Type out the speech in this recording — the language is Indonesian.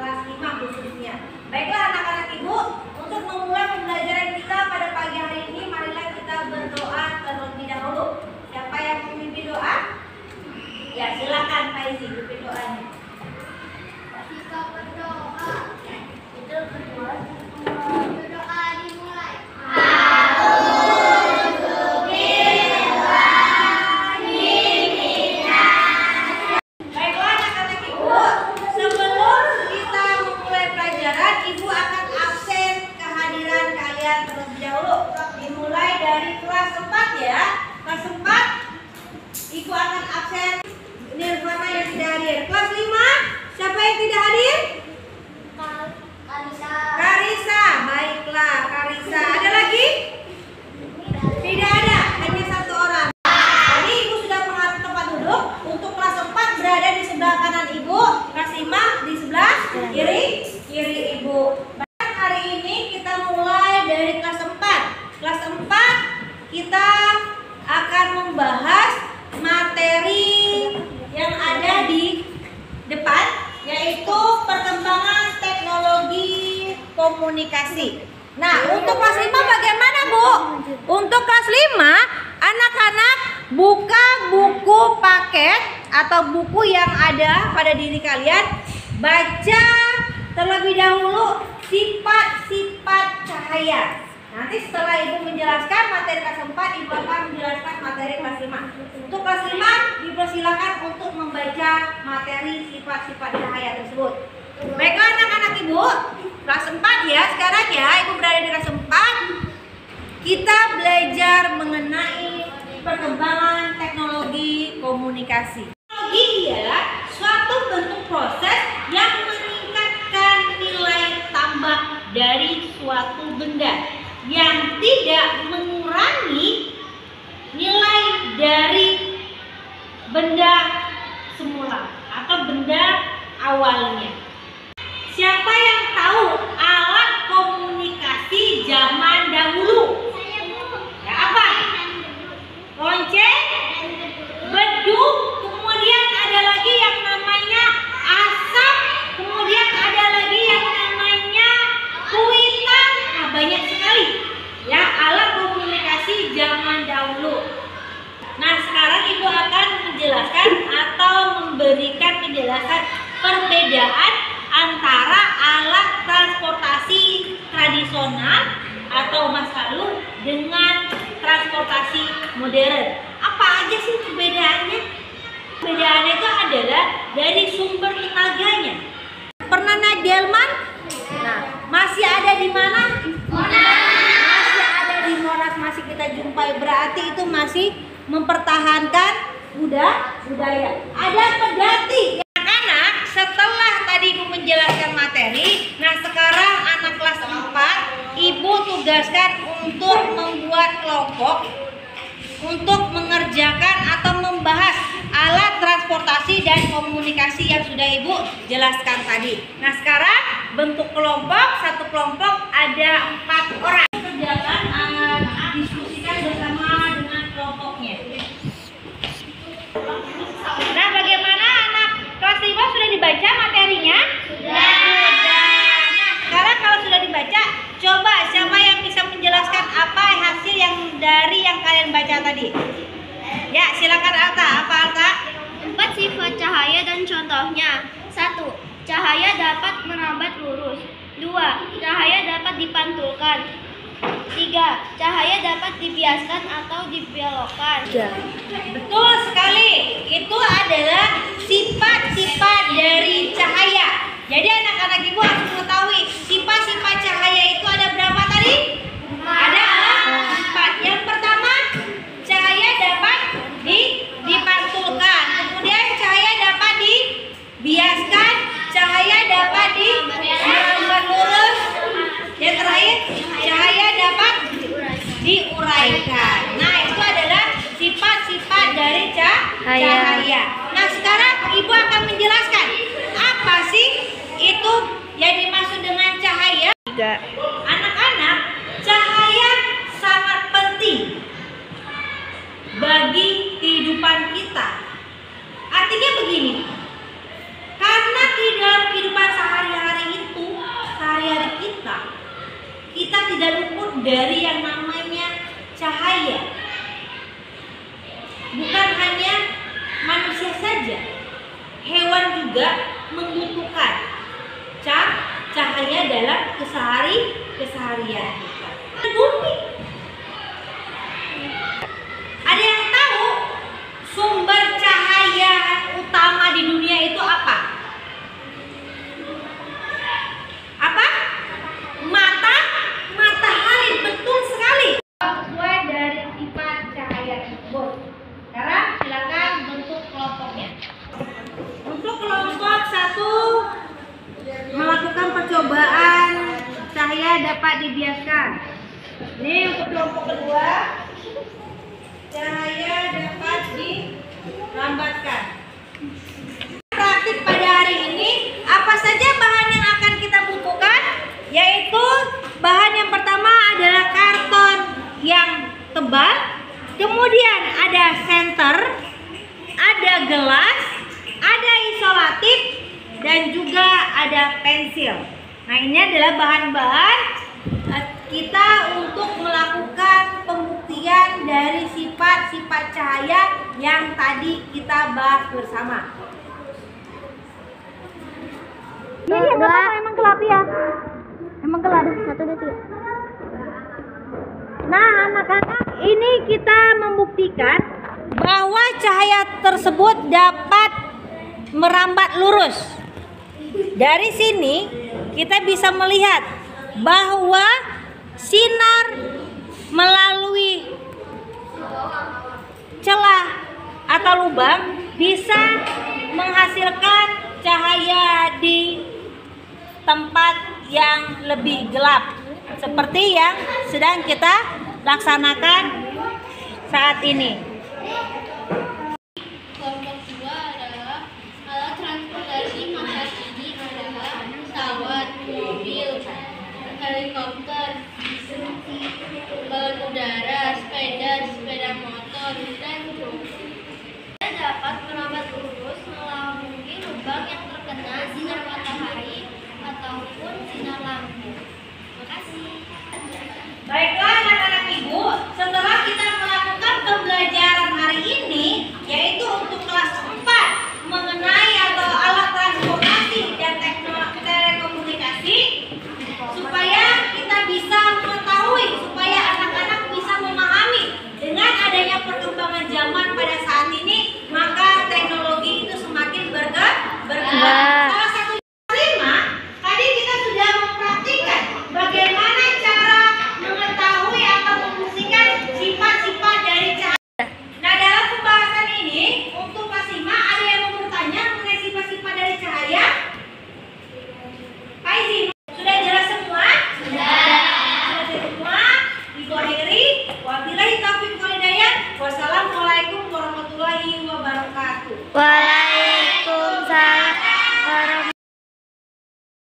kelas 5 khususnya. Baiklah anak-anak ibu, untuk memulai pembelajaran kita pada pagi hari ini, marilah kita berdoa terlebih dahulu. Siapa yang memimpin doa? Ya, silakan Pak Izi, pimpin doanya. Kita berdoa. Itu kedua. Berdoa dimulai. Baiklah anak-anak ibu, sebelum kita memulai pelajaran, ibu akan absen kehadiran kalian terlebih dahulu. Dimulai dari kelas 4 ya. Kelas 4, ibu akan absen Nirvana yang tidak hadir. Kelas 5, siapa yang tidak hadir? Karisa, baiklah Karisa. Ada lagi? Tidak ada, hanya satu orang. Tadi ibu sudah mengatur tempat duduk. Untuk kelas 4 berada di sebelah kanan ibu, kelas 5 di sebelah kiri ibu. Baik, hari ini kita mulai dari kelas 4. Kelas 4 kita akan membahas materi yang ada di depan, yaitu perkembangan teknologi komunikasi. Nah, untuk kelas 5 bagaimana, Bu? Untuk kelas 5, anak-anak buka buku paket atau buku yang ada pada diri kalian. Baca terlebih dahulu sifat-sifat cahaya. Nanti setelah ibu menjelaskan materi kelas 4, ibu akan menjelaskan materi kelas 5. Untuk kelas 5, dipersilakan untuk membaca materi sifat-sifat cahaya tersebut. Baiklah anak-anak ibu, kelas 4 ya, sekarang ya, ibu berada di kelas 4. Kita belajar mengenai perkembangan teknologi komunikasi. Teknologi ialah suatu bentuk proses yang meningkatkan nilai tambah dari suatu benda yang tidak mengurangi nilai dari benda semula atau benda awalnya. Siapa yang tahu alat komunikasi zaman dahulu? Ya, apa? Lonceng, beduk, kemudian ada lagi yang namanya asap, kemudian ada lagi yang namanya kuitan. Nah, banyak sekali ya alat komunikasi zaman dahulu. Nah, sekarang ibu akan menjelaskan atau memberikan penjelasan perbedaan antara alat transportasi tradisional atau masa lalu dengan transportasi modern. Apa aja sih perbedaannya? Perbedaannya itu adalah dari sumber tenaganya. Pernah naik delman? Nah, masih ada di mana? Masih ada di Monas, masih kita jumpai. Berarti itu masih mempertahankan budaya. Ada pedati. Anak-anak, setelah tadi ibu menjelaskan materi, nah sekarang anak kelas 4, ibu tugaskan untuk membuat kelompok untuk mengerjakan atau membahas alat transportasi dan komunikasi yang sudah ibu jelaskan tadi. Nah sekarang bentuk kelompok, satu kelompok ada 4 orang. Kerjakan, diskusikan bersama dengan kelompoknya. Nah, bagaimana anak kelas 5 sudah dibaca materinya? Sudah. Nah, sekarang kalau sudah dibaca, coba siapa yang bisa menjelaskan apa hasil yang dari yang kalian baca tadi? Ya, silakan Alta. Apa Alta? 4 sifat cahaya dan contohnya. 1. Cahaya dapat merambat lurus. 2. Cahaya dapat dipantulkan. 3. Cahaya dapat dibiaskan atau dibelokkan. Betul sekali. Itu adalah sifat-sifat dari cahaya. Jadi anak-anak ibu harus mengetahui sifat-sifat cahaya itu ada berapa tadi? Ada 4. Yang pertama, cahaya dapat dipantulkan. Kemudian cahaya dapat dibiaskan. Cahaya dapat merambat lurus. Yang terakhir, cahaya dapat diuraikan. Nah, itu adalah sifat-sifat dari cahaya. Nah, sekarang ibu akan menjelaskan apa sih itu yang dimaksud dengan cahaya. Anak-anak, cahaya sangat penting bagi kehidupan kita. Artinya begini, karena di dalam kehidupan sehari-hari dari yang namanya cahaya. Bukan hanya manusia saja, hewan juga membutuhkan cahaya dalam keseharian kita. Bumi. Ada yang tahu sumber cahaya utama di dunia itu apa? Apa? Matahari, betul sekali. Sesuai dari sifat cahaya tersebut. Sekarang silakan bentuk kelompoknya. Untuk kelompok 1 melakukan percobaan cahaya dapat dibiaskan. Ini untuk kelompok kedua, cahaya dapat dilambatkan. Praktik pada hari ini, apa saja bahan yang akan kita butuhkan? Yaitu bahan yang pertama adalah karton yang tebal, kemudian ada senter, ada gelas, ada isolatif, dan juga ada pensil. Nah, ini adalah bahan-bahan kita untuk melakukan pembuktian dari sifat-sifat cahaya yang tadi kita bahas bersama. Ini yang apa? Emang gelap ya? Emang gelap. 1, 2, 3. Nah, anak-anak, ini kita membuktikan bahwa cahaya tersebut dapat merambat lurus. Dari sini kita bisa melihat bahwa sinar melalui celah atau lubang bisa menghasilkan cahaya di tempat yang lebih gelap, seperti yang sedang kita laksanakan saat ini. Kelompok 2 adalah alat transportasi masa kini adalah pesawat, mobil, helikopter, balon udara, sepeda motor, dan truk. Dapat merambat lurus melalui lubang yang terkena sinar matahari ataupun sinar lampu. Terima kasih. Baiklah.